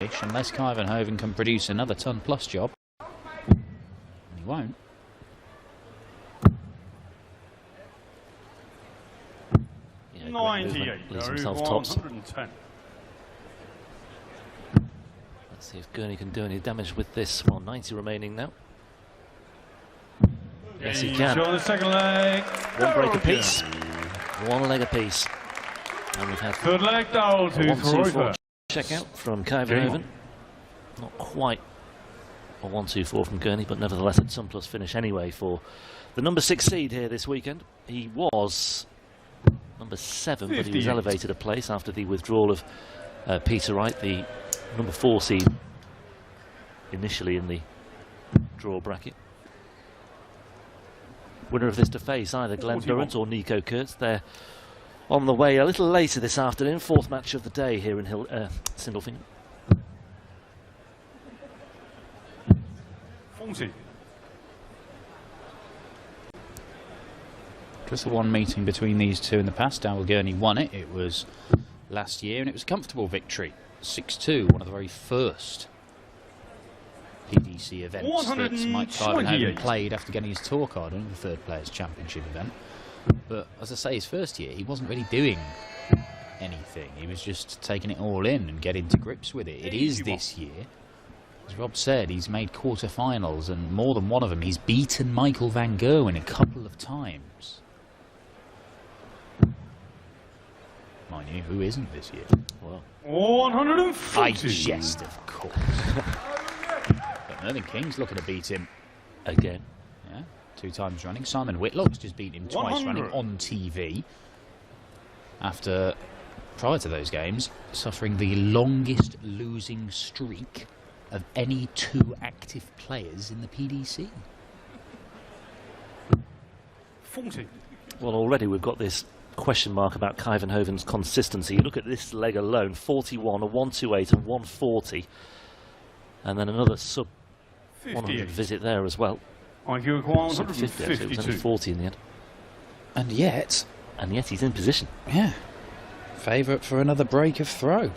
fish unless Kuivenhoven can produce another ton-plus job. And he won't. Yeah, 98. Leaves himself tops. Let's see if Gurney can do any damage with this. Well, 90 remaining now. Yes, he can. On the second leg. One break apiece. One leg apiece. And we've had third leg down to 1-2-4 check out from Kuivenhoven. Not quite a 1-2-4 from Gurney, but nevertheless a ton-plus finish anyway for the number 6 seed here this weekend. He was number 7, but he was elevated a place after the withdrawal of Peter Wright, the number 4 seed initially in the draw bracket. Winner of this to face either Glenn Durrant or Nico Kurtz. They're on the way a little later this afternoon. 4th match of the day here in Sindelfingen. 40. Just the one meeting between these two in the past. Gurney won it. It was last year, and it was a comfortable victory. 6-2, one of the very first PDC events that Mike Kuivenhoven played after getting his tour card in the 3rd Players' Championship event. But as I say, his first year, he wasn't really doing anything. He was just taking it all in and getting to grips with it. It is this year. As Rob said, he's made quarter-finals, and more than one of them, he's beaten Michael van Gerwen a couple of times. Mind you, who isn't this year? Well, 140. I jest, of course. But Mervyn King's looking to beat him again. Yeah, 2 times running. Simon Whitlock's just beaten him twice running on TV. After, prior to those games, suffering the longest losing streak of any 2 active players in the PDC. 40. Well, already we've got this question mark about Kuivenhoven's consistency. You look at this leg alone, 41, a 128 and 140. And then another sub 100 visit there as well. Sub 50 actually, it was only 40 in the end. And yet he's in position. Yeah. Favourite for another break of throw.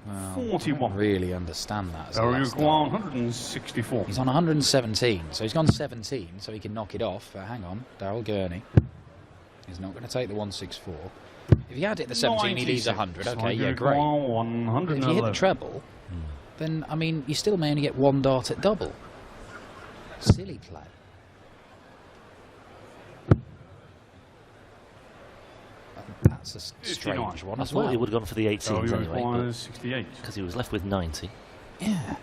Well, 41. I don't really understand that. As 164. He's on 117, so he's gone 17, so he can knock it off. Hang on, Daryl Gurney. He's not going to take the 164. If he had hit the 17, he leaves 100. Okay, yeah, great. If you hit the treble, then, I mean, you still may only get 1 dart at double. Silly play. That's a strange one as well. He would have gone for the 18s anyway, 68. because he was left with 90. Yeah.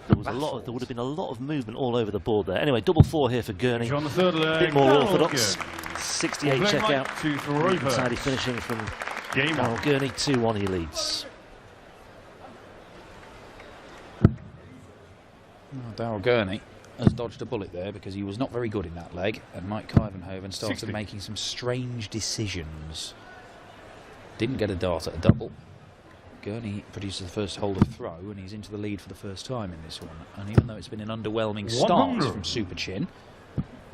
There would have been a lot of movement all over the board there. Anyway, double 4 here for Gurney. On the 3rd leg, a bit more orthodox. 68 check out. Tidy finishing from Daryl Gurney. 2-1 he leads. Daryl Gurney has dodged a bullet there because he was not very good in that leg, and Mike Kuivenhoven started making some strange decisions. Didn't get a dart at a double. Gurney produces the first hold of throw, and he's into the lead for the first time in this one. And even though it's been an underwhelming start from Super Chin,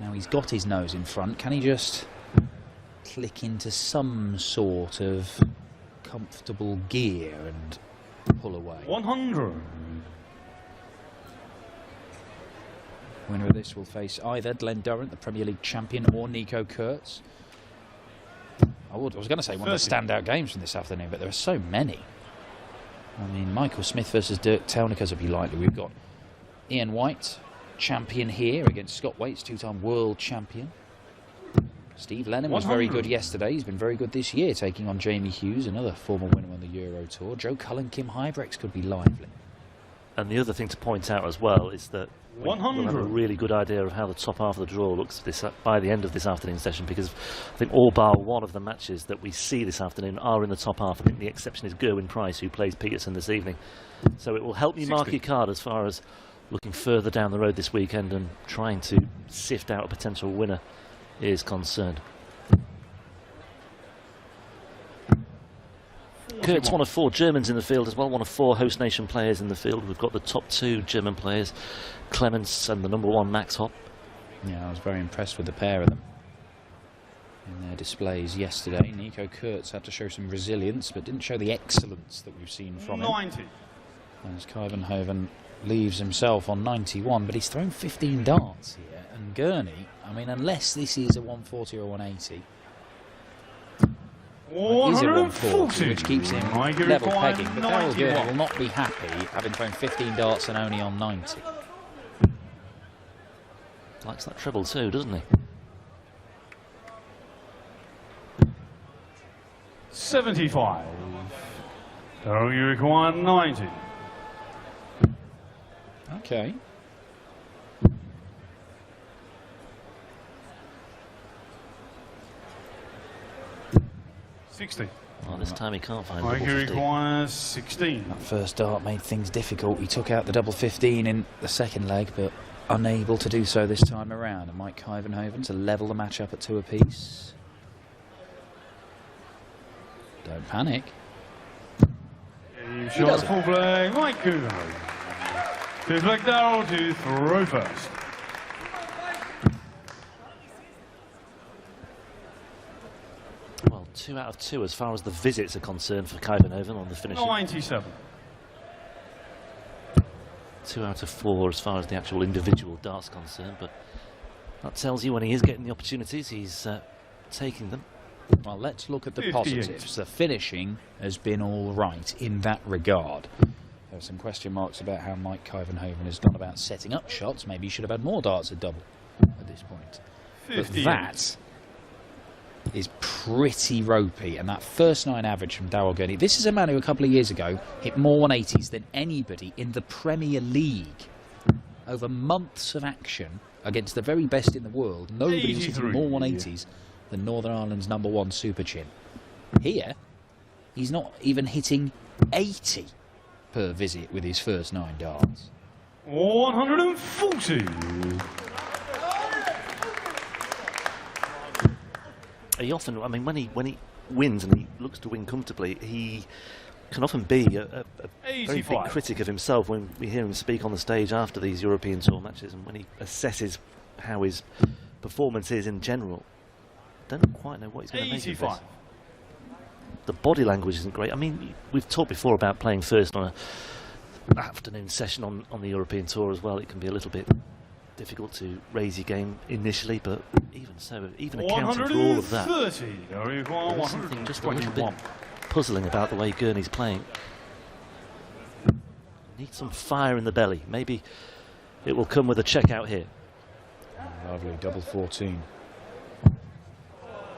now he's got his nose in front. Can he just click into some sort of comfortable gear and pull away? 100. Winner of this will face either Glenn Durrant, the Premier League champion, or Nico Kurtz. I was going to say one of the standout games from this afternoon, but there are so many. I mean, Michael Smith versus Dirk Telnikers will be likely. We've got Ian White, champion here, against Scott Waits, 2-time world champion. Steve Lennon was very good yesterday. He's been very good this year, taking on Jamie Hughes, another former winner on the Euro Tour. Joe Cullen, Kim Hybrex could be lively. And the other thing to point out as well is that we'll have a really good idea of how the top half of the draw looks by the end of this afternoon session, because I think all bar one of the matches that we see this afternoon are in the top half. I think the exception is Gerwin Price, who plays Peterson this evening. So it will help you mark your card as far as looking further down the road this weekend and trying to sift out a potential winner is concerned. Kurt's one of 4 Germans in the field as well, one of 4 host nation players in the field. We've got the top 2 German players, Clemens and the number 1 Max Hopp. Yeah, I was very impressed with the pair of them. in their displays yesterday. Nico Kurtz had to show some resilience, but didn't show the excellence that we've seen from him. 90. As Kuivenhoven leaves himself on 91, but he's thrown 15 darts here. And Gurney, I mean, unless this is a 140 or 180, it is a 140, which keeps him level pegging. But Daryl Gurney will not be happy having thrown 15 darts and only on 90. Likes that treble too, doesn't he? 75. So you require 90. Okay. Well, this time he can't find I double 15. requires 16. That first dart made things difficult. He took out the double 15 in the second leg, but unable to do so this time around. And Mike Kuivenhoven to level the match up at 2 apiece. Don't panic. You shot full play, Mike Kuivenhoven. To flag Daryl to throw first. Well, 2 out of 2 as far as the visits are concerned for Kuivenhoven on the finishing. 97. 2 out of 4 as far as the actual individual darts concerned, but that tells you when he is getting the opportunities, he's taking them. Well, let's look at the 58. positives. The finishing has been all right in that regard. There are some question marks about how Mike Kuivenhoven has done about setting up shots. Maybe he should have had more darts at double at this point. 58. But that is pretty ropey, and that first 9 average from Daryl Gurney. This is a man who a couple of years ago hit more 180s than anybody in the Premier League. Over months of action against the very best in the world, nobody's hitting more 180s than Northern Ireland's #1 Super Chin. Here, he's not even hitting 80 per visit with his first 9 darts. 140. He often, I mean, when he wins and he looks to win comfortably, he can often be a very big critic of himself when we hear him speak on the stage after these European Tour matches, and when he assesses how his performance is in general. Don't quite know what he's going to make of this. The body language isn't great. I mean, we've talked before about playing first on an afternoon session on the European Tour as well. It can be a little bit difficult to raise your game initially, but even so, even accounting for all of that, there's something just a little bit puzzling about the way Gurney's playing. Needs some fire in the belly. Maybe it will come with a check out here. Lovely double 14.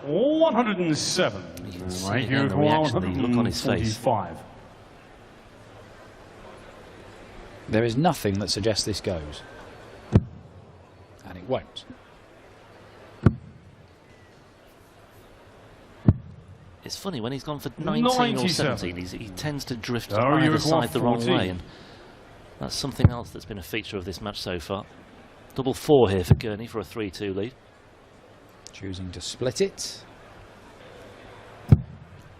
107. You can see again the reaction, the look on his face. There is nothing that suggests this goes. And it won't. It's funny, when he's gone for 19 or 17, he tends to drift either side the wrong way, and that's something else that's been a feature of this match so far. Double 4 here for Gurney for a 3-2 lead. Choosing to split it.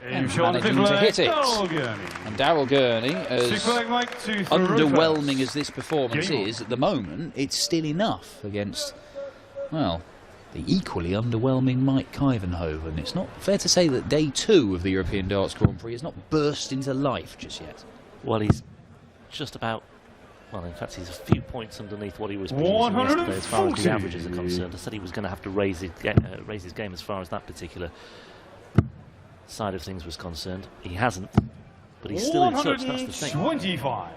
And managing to hit it. And Daryl Gurney, as underwhelming as this performance is at the moment, it's still enough against, well, the equally underwhelming Mike Kuivenhoven. It's not fair to say that day 2 of the European Darts Grand Prix has not burst into life just yet. Well, he's just about, well, in fact, he's a few points underneath what he was producing yesterday as far as the averages are concerned. I said he was going to have to raise his game as far as that particular side of things was concerned. He hasn't, but he's still in touch, that's the thing. 25.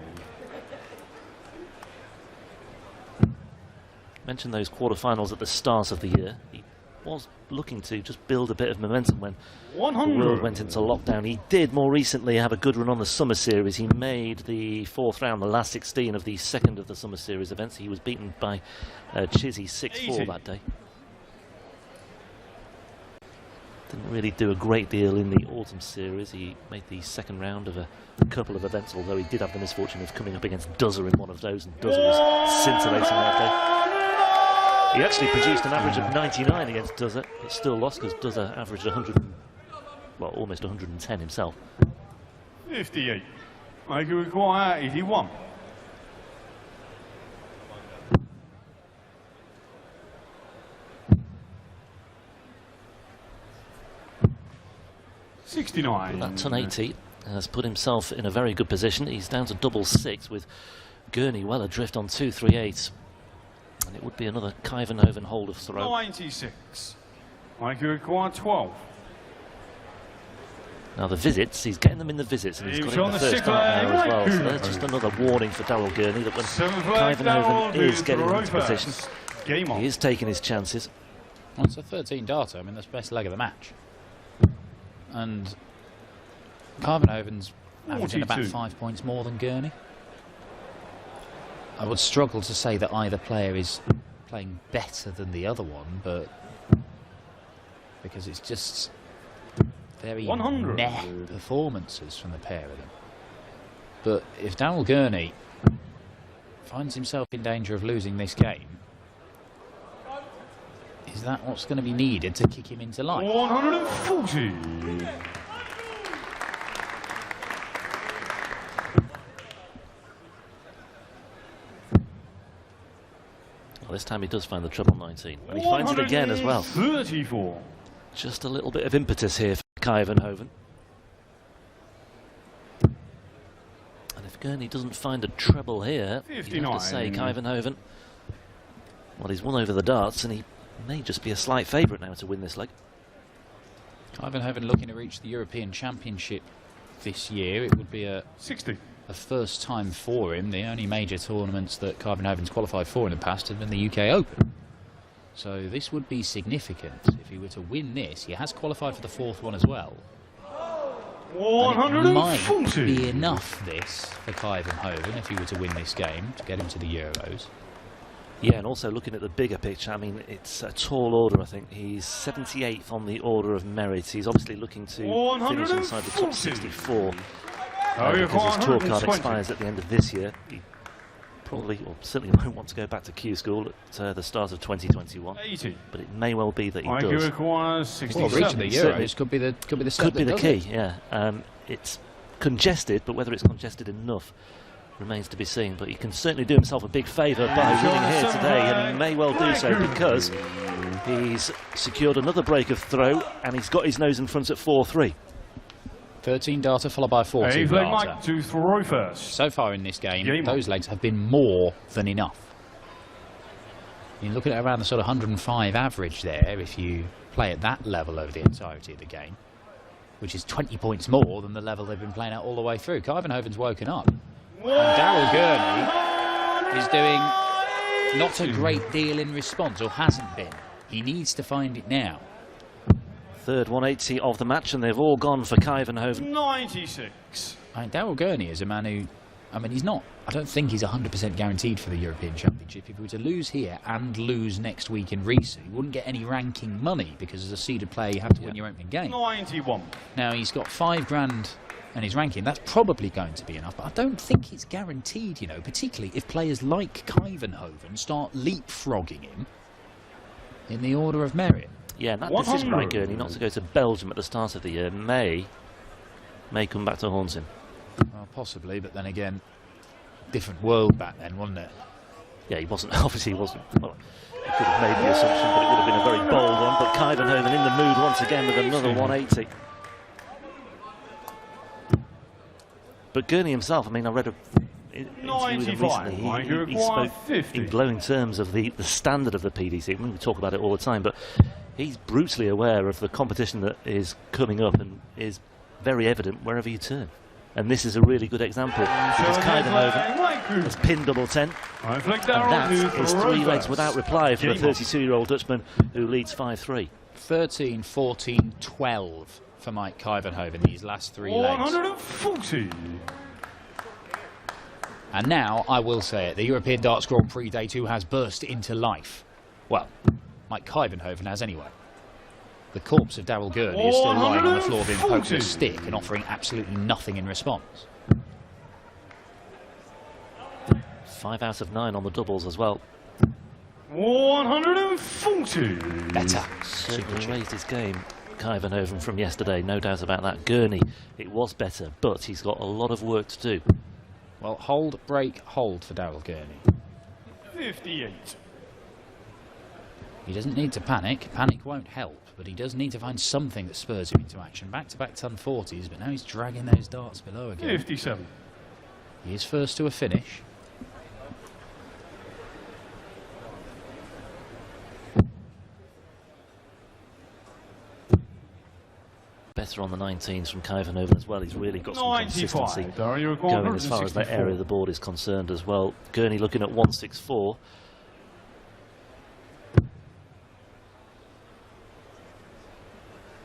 Mentioned those quarterfinals at the start of the year. He was looking to just build a bit of momentum when the world went into lockdown. He did more recently have a good run on the Summer Series. He made the 4th round, the last 16 of the second of the Summer Series events. He was beaten by Chizzy 6-4 that day. Didn't really do a great deal in the Autumn Series. He made the second round of a couple of events, although he did have the misfortune of coming up against Duzzer in one of those, and Duzzer was scintillating that day. He actually produced an average of 99 against Duzzer, but still lost because Duzzer averaged 100, well, almost 110 himself. 58. I can require 81. 69. That ton 80 has put himself in a very good position. He's down to double 6 with Gurney well adrift on 238. And it would be another Kuivenhoven hold of throw. 96. IQ required 12. Now the visits, he's getting them in the visits, and he's got in the first start now as well. So there's just another warning for Daryl Gurney that when Kuivenhoven is getting into position, he is taking his chances. Well, it's a 13 darter. I mean, that's the best leg of the match. And Kuivenhoven's averaging about 5 points more than Gurney. I would struggle to say that either player is playing better than the other one, but because it's just very meh performances from the pair of them. But if Daryl Gurney finds himself in danger of losing this game, is that what's going to be needed to kick him into life? 140. Well, this time he does find the treble 19, and he finds it again as well. 34. Just a little bit of impetus here for Kuivenhoven. And if Gurney doesn't find a treble here, you have to say Kuivenhoven, well, he's won over the darts, and he may just be a slight favourite now to win this leg. Kuivenhoven looking to reach the European Championship this year. It would be a 60. A first time for him. The only major tournaments that Kuivenhoven's qualified for in the past have been the UK Open. So this would be significant if he were to win this. He has qualified for the fourth one as well. 140. It might be enough, this, for Kuivenhoven if he were to win this game to get him to the Euros. Yeah, and also looking at the bigger picture, I mean, it's a tall order, I think. He's 78th on the order of merit. He's obviously looking to finish inside the top 64. Because his tour card expires at the end of this year. He probably, or certainly won't want to go back to Q School at the start of 2021. 80. But it may well be that he IQ does. requires 67. Well, reaching the Euros could be the step could be the key, it. yeah. It's congested, but whether it's congested enough remains to be seen. But he can certainly do himself a big favour by winning here today, and he may well do so because he's secured another break of throw, and he's got his nose in front at 4-3. 13 darter followed by 14 darter. To throw first. So far in this game, those legs have been more than enough. You're looking at around the sort of 105 average there if you play at that level over the entirety of the game, which is 20 points more than the level they've been playing at all the way through. Kuivenhoven's woken up. And Daryl Gurney is doing not a great deal in response, or hasn't been. He needs to find it now. Third 180 of the match, and they've all gone for Kuivenhoven. 96. I mean, Daryl Gurney is a man who, I mean, he's not, I don't think he's 100% guaranteed for the European Championship. If he were to lose here and lose next week in Prix, he wouldn't get any ranking money, because as a seeded player you have to win your opening game. 91. Now he's got £5,000 and his ranking, that's probably going to be enough, but I don't think it's guaranteed, you know, particularly if players like Kuivenhoven start leapfrogging him in the order of merit. Yeah, and that decision by Gurney not to go to Belgium at the start of the year may come back to haunt him. Well, possibly, but then again, different world back then, wasn't it? Yeah, he wasn't, obviously he wasn't. Well, he could have made the assumption, but it would have been a very bold one. But Kuivenhoven in the mood once again with another 180. But Gurney himself, I mean, I read an interview with him recently. He spoke in glowing terms of the standard of the PDC. I mean, we talk about it all the time, but he's brutally aware of the competition that is coming up and is very evident wherever you turn. And this is a really good example, because Kuivenhoven has pinned double 10, and that is 3 legs without reply for a 32-year-old Dutchman who leads 5-3. 13, 14, 12 for Mike Kuivenhoven, these last 3 legs. 140. And now, I will say it, the European Darts Grand Prix Day 2 has burst into life. Well, Mike Kuivenhoven has anyway. The corpse of Daryl Gurney is still lying on the floor being poked with a stick and offering absolutely nothing in response. 5 out of 9 on the doubles as well. 140. Better. Certainly raised his game, Kuivenhoven, from yesterday, no doubt about that. Gurney, it was better, but he's got a lot of work to do. Well, hold, break, hold for Daryl Gurney. 58. He doesn't need to panic. Panic won't help, but he does need to find something that spurs him into action. Back-to-back ton 40s, but now he's dragging those darts below again. 57. He is first to a finish. Better on the 19s from Kuivenhoven as well. He's really got some consistency going as far as that area of the board is concerned as well. Gurney looking at 164.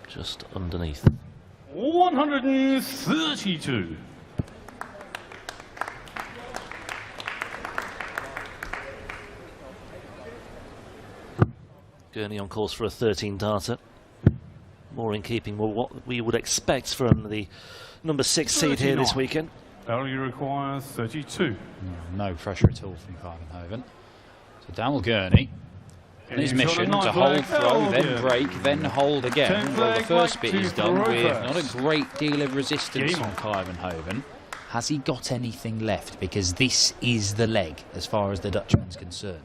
Just underneath. 132. Gurney on course for a 13-darter. More in keeping with what we would expect from the number 6 seed here this weekend. Value requires 32. No pressure at all from Kuivenhoven. So Daniel Gurney, on his mission to hold, throw, then break, then hold again. Well, the first bit is done with not a great deal of resistance from Kuivenhoven. Has he got anything left? Because this is the leg as far as the Dutchman's concerned.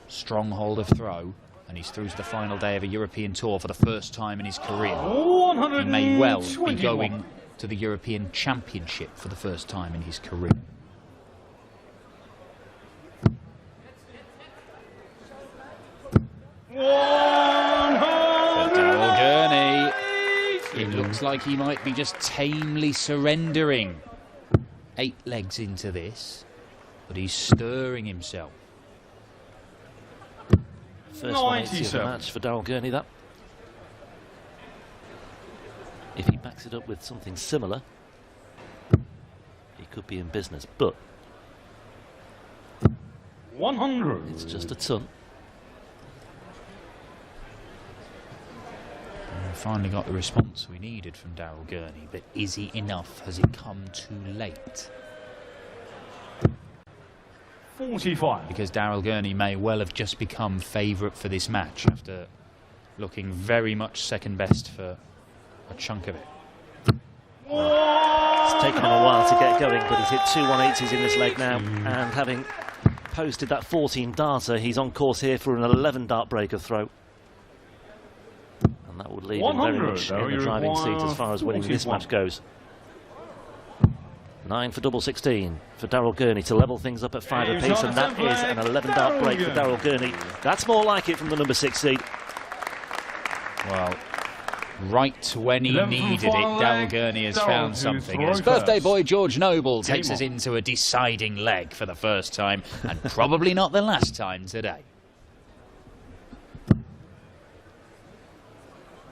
Strong hold of throw, and he's through to the final day of a European tour for the first time in his career. He may well be going to the European Championship for the first time in his career. For Daryl Gurney, it looks like he might be just tamely surrendering. 8 legs into this, but he's stirring himself. First 180 of the match for Daryl Gurney, that. If he backs it up with something similar, he could be in business, but 100. It's just a ton. And finally got the response we needed from Daryl Gurney, but is he enough? Has it come too late? 45. Because Daryl Gurney may well have just become favourite for this match after looking very much second best for a chunk of it. It's taken him a while to get going, but he's hit 2 180s in this leg now, and having posted that 14-darter, he's on course here for an 11-dart break of throw. And that would leave him very much in the driving seat as far as winning this match goes. 9 for double 16 for Daryl Gurney to level things up at 5 apiece, and that is an 11-dart break for Daryl Gurney. That's more like it from the number 6 seed. Well, right when he needed it, Daryl Gurney has found something. His birthday boy George Noble takes us into a deciding leg for the first time, and probably not the last time today.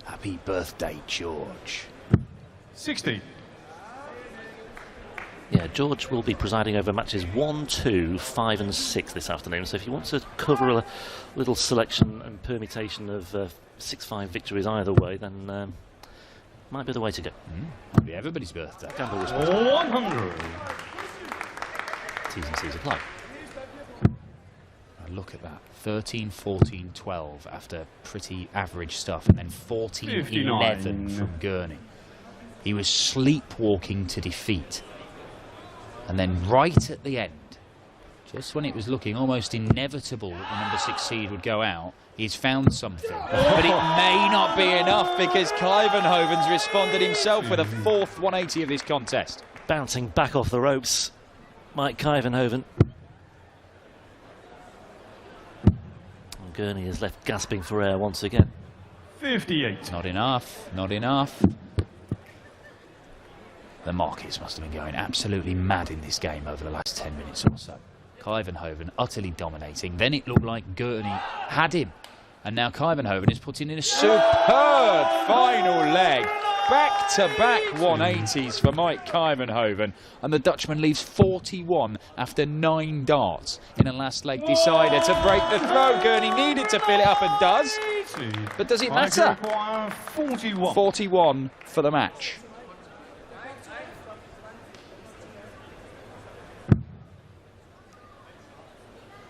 Happy birthday, George. 60. Yeah, George will be presiding over matches 1, 2, 5 and 6 this afternoon. So if you want to cover a little selection and permutation of 6-5 victories either way, then might be the way to go. Might be everybody's birthday. Gamble 100. T's and C's apply. Look at that. 13, 14, 12 after pretty average stuff, and then 14, 11 from Gurney. He was sleepwalking to defeat. And then right at the end, just when it was looking almost inevitable that the number 6 seed would go out, he's found something. But it may not be enough, because Kuivenhoven's responded himself with a 4th 180 of this contest. Bouncing back off the ropes, Mike Kuivenhoven. And Gurney is left gasping for air once again. 58. Not enough, not enough. The markets must have been going absolutely mad in this game over the last 10 minutes or so. Kuivenhoven utterly dominating. Then it looked like Gurney had him. And now Kuivenhoven is putting in a superb final leg. Back-to-back 180s for Mike Kuivenhoven. And the Dutchman leaves 41 after 9 darts in a last leg decider to break the throw. Gurney needed to fill it up and does. But does it matter? 41. 41 for the match.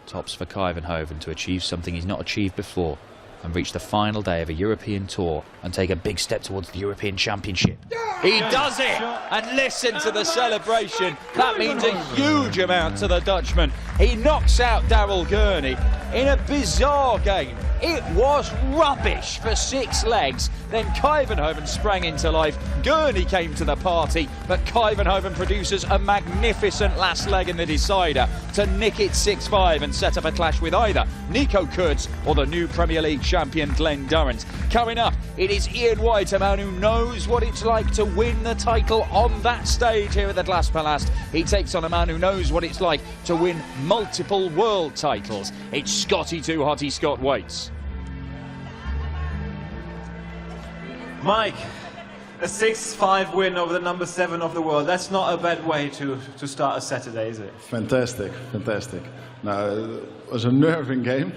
Tops for Kuivenhoven to achieve something he's not achieved before. and reach the final day of a European tour and take a big step towards the European Championship. He does it! And listen to the celebration. That means a huge amount to the Dutchman. He knocks out Gurney in a bizarre game. It was rubbish for 6 legs. Then Kuivenhoven sprang into life. Gurney came to the party, but Kuivenhoven produces a magnificent last leg in the decider to nick it 6-5 and set up a clash with either Nico Kurtz or the new Premier League champion Glen Durrant. Coming up, it is Ian White, a man who knows what it's like to win the title on that stage here at the Glaspalast. He takes on a man who knows what it's like to win multiple world titles. It's Scotty Too Hotty Scott Waits. Mike, a 6-5 win over the number 7 of the world. That's not a bad way to start a Saturday, is it? Fantastic, fantastic. Now, it was a nerving game,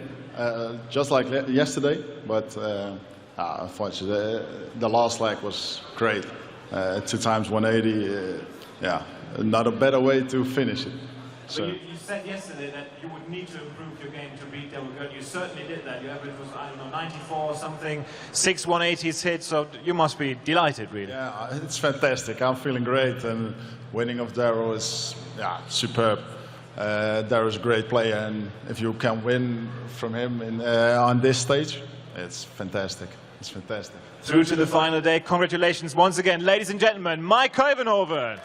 just like yesterday, but unfortunately, the last leg was great. 2 times 180, yeah, not a better way to finish it. So you said yesterday that you would need to improve your game to beat Gurney. You certainly did that. Your average was, I don't know, 94 or something, 6 180s hit, so you must be delighted, really. Yeah, it's fantastic. I'm feeling great, and winning of Darryl is superb. Darryl's a great player, and if you can win from him on this stage, it's fantastic. It's fantastic. Through to the final day. Congratulations once again, ladies and gentlemen, Mike Kuivenhoven.